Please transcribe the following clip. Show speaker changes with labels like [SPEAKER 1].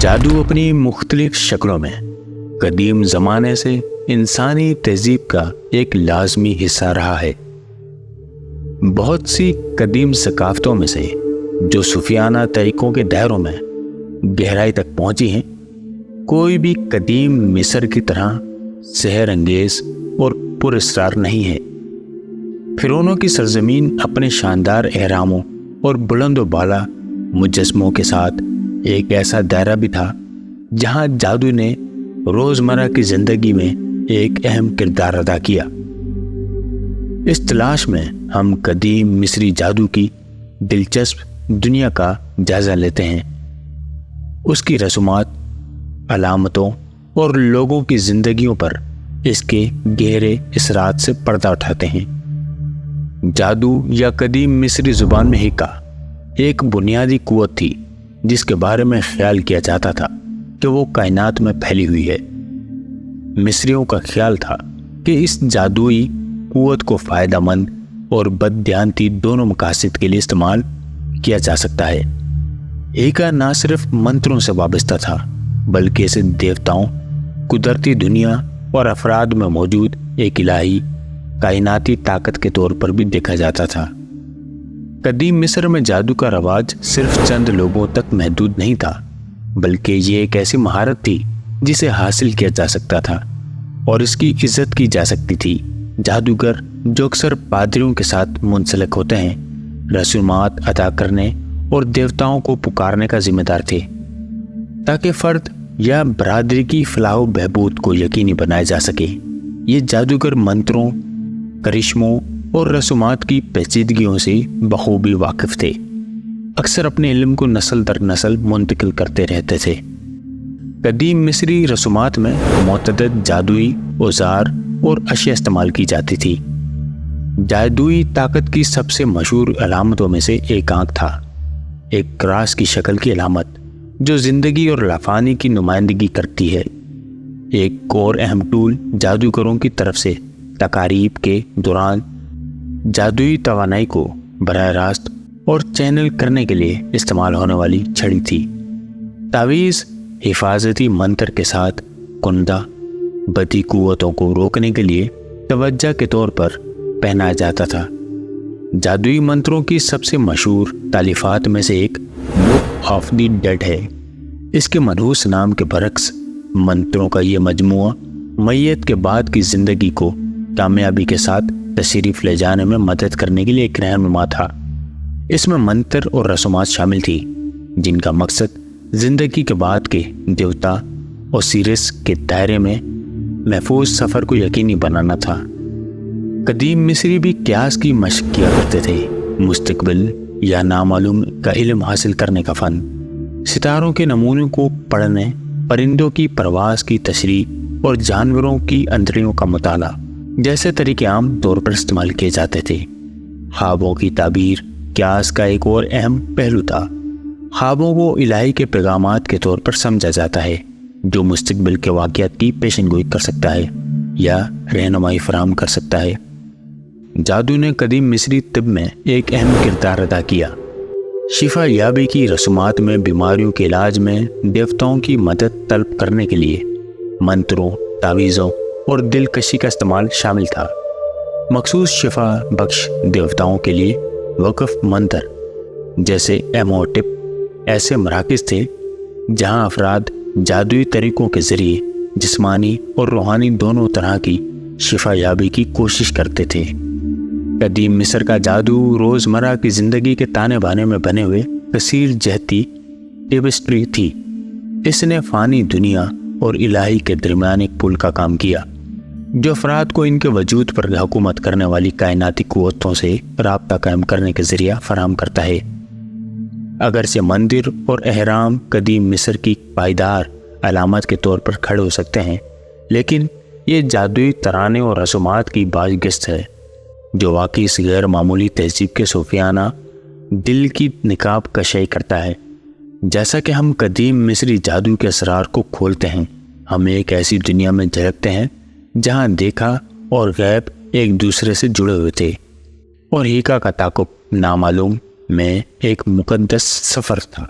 [SPEAKER 1] جادو اپنی مختلف شکلوں میں قدیم زمانے سے انسانی تہذیب کا ایک لازمی حصہ رہا ہے۔ بہت سی قدیم ثقافتوں میں سے جو صوفیانہ طریقوں کے دائروں میں گہرائی تک پہنچی ہیں، کوئی بھی قدیم مصر کی طرح سحر انگیز اور پر اسرار نہیں ہے۔ فرعونوں کی سرزمین اپنے شاندار اہراموں اور بلند و بالا مجسموں کے ساتھ ایک ایسا دائرہ بھی تھا جہاں جادو نے روزمرہ کی زندگی میں ایک اہم کردار ادا کیا۔ اس تلاش میں ہم قدیم مصری جادو کی دلچسپ دنیا کا جائزہ لیتے ہیں، اس کی رسومات، علامتوں اور لوگوں کی زندگیوں پر اس کے گہرے اثرات سے پردہ اٹھاتے ہیں۔ جادو یا قدیم مصری زبان میں حکا ایک بنیادی قوت تھی جس کے بارے میں خیال کیا جاتا تھا کہ وہ کائنات میں پھیلی ہوئی ہے۔ مصریوں کا خیال تھا کہ اس جادوئی قوت کو فائدہ مند اور بددیانتی دونوں مقاصد کے لیے استعمال کیا جا سکتا ہے۔ ایکا نہ صرف منتروں سے وابستہ تھا بلکہ اسے دیوتاؤں، قدرتی دنیا اور افراد میں موجود ایک الہی کائناتی طاقت کے طور پر بھی دیکھا جاتا تھا۔ قدیم مصر میں جادو کا رواج صرف چند لوگوں تک محدود نہیں تھا، بلکہ یہ ایک ایسی مہارت تھی جسے حاصل کیا جا سکتا تھا اور اس کی عزت کی جا سکتی تھی۔ جادوگر جو اکثر پادریوں کے ساتھ منسلک ہوتے ہیں، رسومات ادا کرنے اور دیوتاؤں کو پکارنے کا ذمہ دار تھے تاکہ فرد یا برادری کی فلاح و بہبود کو یقینی بنایا جا سکے۔ یہ جادوگر منتروں، کرشموں اور رسومات کی پیچیدگیوں سے بخوبی واقف تھے، اکثر اپنے علم کو نسل در نسل منتقل کرتے رہتے تھے۔ قدیم مصری رسومات میں متعدد جادوئی اوزار اور اشیاء استعمال کی جاتی تھی۔ جادوئی طاقت کی سب سے مشہور علامتوں میں سے ایک آنکھ تھا، ایک کراس کی شکل کی علامت جو زندگی اور لافانی کی نمائندگی کرتی ہے۔ ایک اور اہم ٹول جادوگروں کی طرف سے تقاریب کے دوران جادوئی توانائی کو براہ راست اور چینل کرنے کے لیے استعمال ہونے والی چھڑی تھی۔ تعویذ حفاظتی منتر کے ساتھ کندہ بدی قوتوں کو روکنے کے لیے توجہ کے طور پر پہنایا جاتا تھا۔ جادوئی منتروں کی سب سے مشہور تالیفات میں سے ایک بک آف دی ڈیڈ ہے۔ اس کے منحوس نام کے برعکس منتروں کا یہ مجموعہ میت کے بعد کی زندگی کو کامیابی کے ساتھ تشریف لے جانے میں مدد کرنے کے لیے ایک رہنما تھا۔ اس میں منتر اور رسومات شامل تھی جن کا مقصد زندگی کے بعد کے دیوتا اوسیرس کے دائرے میں محفوظ سفر کو یقینی بنانا تھا۔ قدیم مصری بھی قیاس کی مشق کیا کرتے تھے، مستقبل یا نامعلوم کا علم حاصل کرنے کا فن، ستاروں کے نمونوں کو پڑھنے، پرندوں کی پرواز کی تشریح اور جانوروں کی اندریوں کا مطالعہ جیسے طریقے عام طور پر استعمال کیے جاتے تھے۔ خوابوں کی تعبیر قیاس کا ایک اور اہم پہلو تھا۔ خوابوں کو الہی کے پیغامات کے طور پر سمجھا جاتا ہے جو مستقبل کے واقعات کی پیشن گوئی کر سکتا ہے یا رہنمائی فراہم کر سکتا ہے۔ جادو نے قدیم مصری طب میں ایک اہم کردار ادا کیا۔ شفا یابی کی رسومات میں بیماریوں کے علاج میں دیوتاؤں کی مدد طلب کرنے کے لیے منتروں، تعویذوں اور دلکشی کا استعمال شامل تھا۔ مخصوص شفا بخش دیوتاؤں کے لیے وقف منتر جیسے ایموٹپ ایسے مراکز تھے جہاں افراد جادوئی طریقوں کے ذریعے جسمانی اور روحانی دونوں طرح کی شفا یابی کی کوشش کرتے تھے۔ قدیم مصر کا جادو روزمرہ کی زندگی کے تانے بانے میں بنے ہوئے کثیر جہتی ٹیپسٹری تھی۔ اس نے فانی دنیا اور الہی کے درمیان ایک پل کا کام کیا جو افراد کو ان کے وجود پر حکومت کرنے والی کائناتی قوتوں سے رابطہ قائم کرنے کے ذریعہ فراہم کرتا ہے۔ اگرچہ مندر اور اہرام قدیم مصر کی پائیدار علامت کے طور پر کھڑے ہو سکتے ہیں، لیکن یہ جادوئی ترانے اور رسومات کی بازگشت ہے جو واقعی اس غیر معمولی تہذیب کے صوفیانہ دل کی نقاب کشائی کرتا ہے۔ جیسا کہ ہم قدیم مصری جادو کے اسرار کو کھولتے ہیں، ہم ایک ایسی دنیا میں جھلکتے ہیں جہاں دیکھا اور غیب ایک دوسرے سے جڑے ہوئے تھے، اور ہیکا کا تعاقب نامعلوم میں ایک مقدس سفر تھا۔